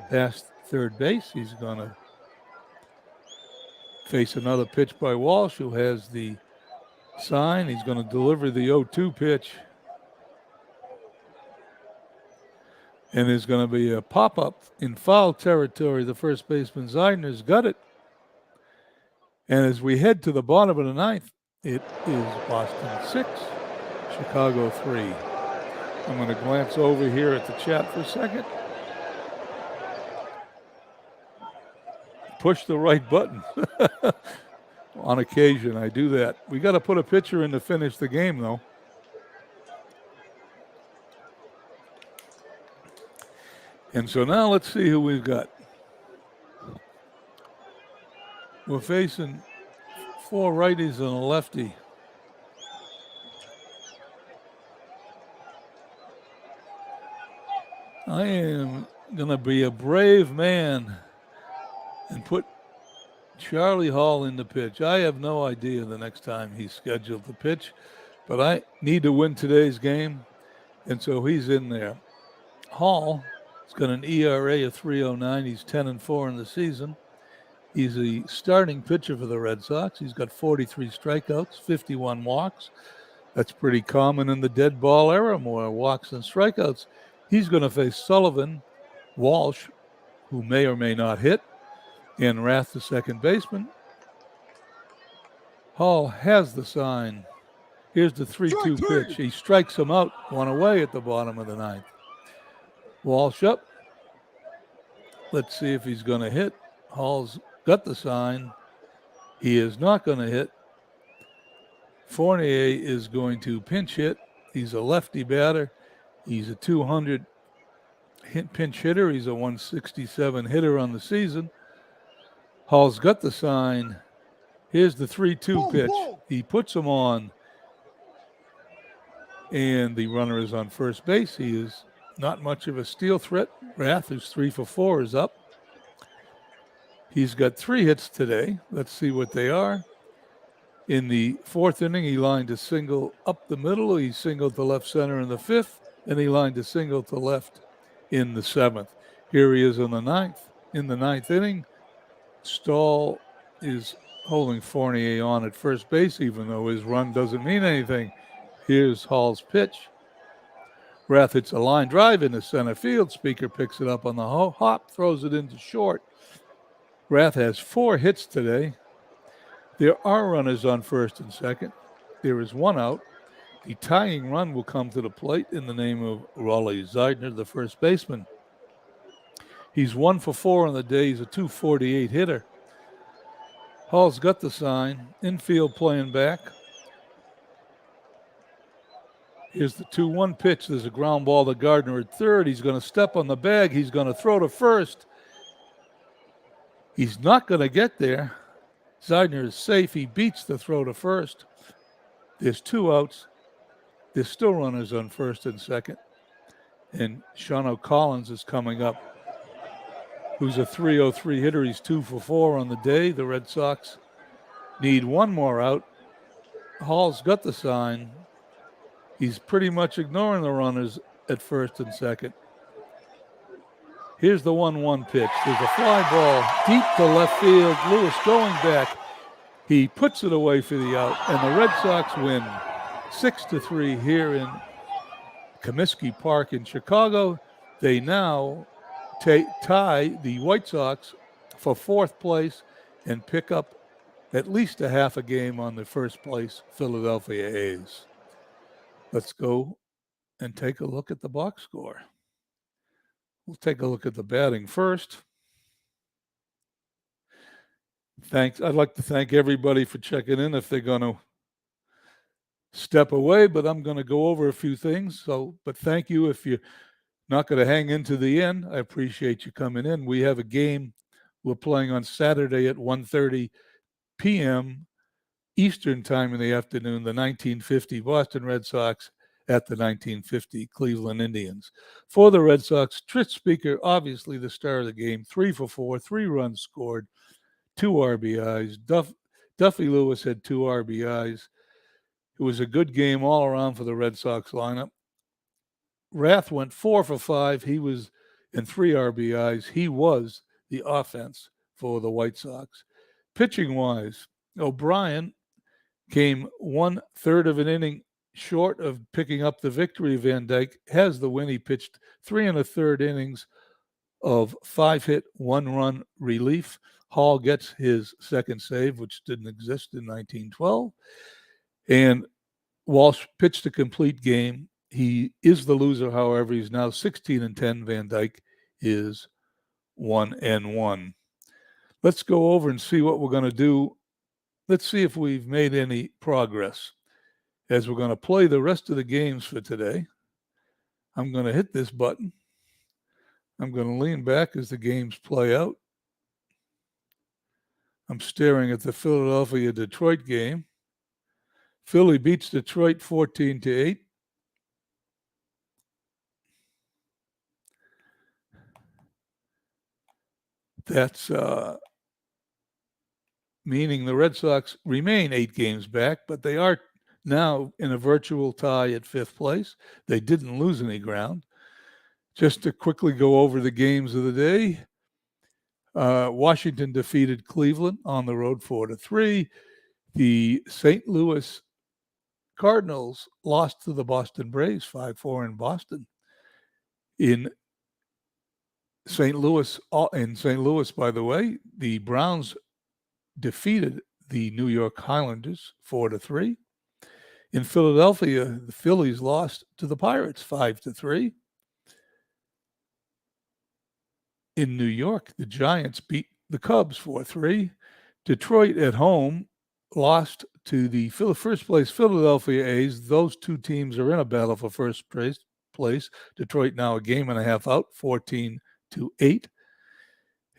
past third base. He's going to face another pitch by Walsh, who has the sign. He's going to deliver the 0-2 pitch. And there's going to be a pop-up in foul territory. The first baseman, Zeidner's got it. And as we head to the bottom of the 9th, it is Boston 6, Chicago 3. I'm going to glance over here at the chat for a second. Push the right button. On occasion, I do that. We got to put a pitcher in to finish the game, though. And so now let's see who we've got. We're facing 4 righties and a lefty. I am going to be a brave man and put Charlie Hall in the pitch. I have no idea the next time he's scheduled to pitch, but I need to win today's game, and so he's in there. Hall has got an ERA of 3.09. He's 10-4 in the season. He's a starting pitcher for the Red Sox. He's got 43 strikeouts, 51 walks. That's pretty common in the dead ball era, more walks than strikeouts. He's going to face Sullivan, Walsh, who may or may not hit, and Rath, the second baseman. Hall has the sign. Here's the 3-2 pitch. He strikes him out, 1 away at the bottom of the 9th. Walsh up. Let's see if he's going to hit. Hall's got the sign. He is not going to hit. Fournier is going to pinch hit. He's a lefty batter. He's a 200 pinch hitter. He's a 167 hitter on the season. Hall's got the sign. Here's the 3-2 pitch. He puts him on. and the runner is on first base. He is not much of a steal threat. Rath, who's 3 for 4, is up. He's got 3 hits today. Let's see what they are. In the 4th inning, he lined a single up the middle. He singled to left center in the 5th, and he lined a single to left in the 7th. Here he is in the 9th. In the 9th inning, Stahl is holding Fournier on at first base, even though his run doesn't mean anything. Here's Hall's pitch. Rath hits a line drive into center field. Speaker picks it up on the hop, throws it into short. Rath has 4 hits today. There are runners on first and second. There is 1 out. The tying run will come to the plate in the name of Raleigh Zeidner, the first baseman. He's 1 for 4 on the day. He's a .248 hitter. Hall's got the sign. Infield playing back. Here's the 2-1 pitch. There's a ground ball to Gardner at third. He's going to step on the bag. He's going to throw to first. He's not going to get there. Zeidner is safe. He beats the throw to first. There's 2 outs. There's still runners on first and second. And Shawno Collins is coming up, who's a .303 hitter. He's 2 for 4 on the day. The Red Sox need 1 more out. Hall's got the sign. He's pretty much ignoring the runners at first and second. Here's the 1-1 pitch. There's a fly ball deep to left field. Lewis going back. He puts it away for the out, and the Red Sox win 6-3 here in Comiskey Park in Chicago. They now tie the White Sox for 4th place and pick up at least a half a game on the first place Philadelphia A's. Let's go and take a look at the box score. We'll take a look at the batting first. Thanks. I'd like to thank everybody for checking in if they're going to step away, but I'm going to go over a few things. But thank you if you're not going to hang into the end. I appreciate you coming in. We have a game we're playing on Saturday at 1:30 p.m. Eastern time in the afternoon, the 1950 Boston Red Sox at the 1950 Cleveland Indians. For the Red Sox, Trit Speaker, obviously the star of the game, 3 for 4, 3 runs scored, 2 RBIs. Duffy Lewis had 2 RBIs. It was a good game all around for the Red Sox lineup. Rath went 4 for 5. He was in 3 RBIs. He was the offense for the White Sox. Pitching-wise, O'Brien came 1/3 of an inning short of picking up the victory. Van Dyke has the win. He pitched 3 1/3 innings of 5-hit, 1-run relief. Hall gets his second save, which didn't exist in 1912. And Walsh pitched a complete game. He is the loser, however. He's now 16-10. Van Dyke is 1-1. Let's go over and see what we're going to do. Let's see if we've made any progress. As we're going to play the rest of the games for today, I'm going to hit this button. I'm going to lean back as the games play out. I'm staring at the Philadelphia-Detroit game. Philly beats Detroit 14-8. That's meaning the Red Sox remain 8 games back, but they are now in a virtual tie at 5th place. They didn't lose any ground. Just to quickly go over the games of the day, Washington defeated Cleveland on the road 4-3. The St. Louis Cardinals lost to the Boston Braves 5-4 in Boston. In St. Louis, by the way, the Browns defeated the New York Highlanders 4-3. In Philadelphia, the Phillies lost to the Pirates 5-3. In New York, the Giants beat the Cubs 4-3. Detroit at home lost to the first place Philadelphia A's. Those 2 teams are in a battle for first place. Detroit now a game and a half out, 14-8.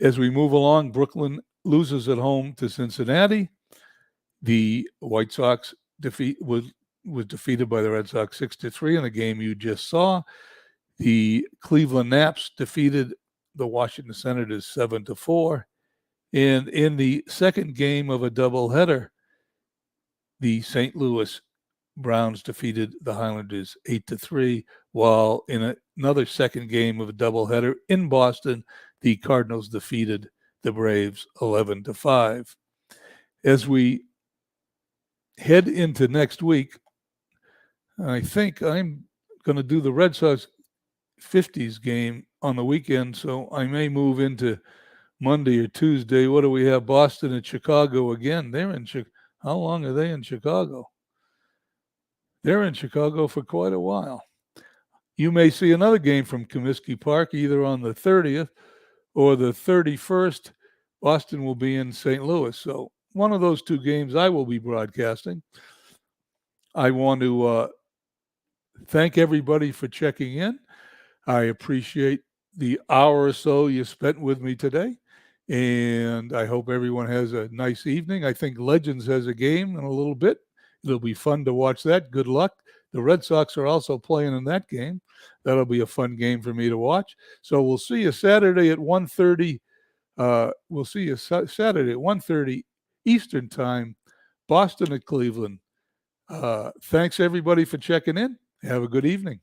As we move along, Brooklyn loses at home to Cincinnati. The White Sox was defeated by the Red Sox 6-3 in a game you just saw. The Cleveland Naps defeated the Washington Senators 7-4. And in the second game of a doubleheader, the St. Louis Browns defeated the Highlanders 8-3, while in another second game of a doubleheader in Boston, the Cardinals defeated the Braves 11-5. As we head into next week, I think I'm going to do the Red Sox 50s game on the weekend, so I may move into Monday or Tuesday. What do we have? Boston and Chicago again. They're in Chicago. How long are they in Chicago? They're in Chicago for quite a while. You may see another game from Comiskey Park either on the 30th or the 31st. Boston will be in St. Louis. So one of those two games I will be broadcasting. I want to thank everybody for checking in. I appreciate the hour or so you spent with me today. And I hope everyone has a nice evening. I think Legends has a game in a little bit. It'll be fun to watch that. Good luck. The Red Sox are also playing in that game. That'll be a fun game for me to watch. So we'll see you Saturday at 1:30. We'll see you Saturday at 1:30 Eastern Time, Boston at Cleveland. Thanks, everybody, for checking in. Have a good evening.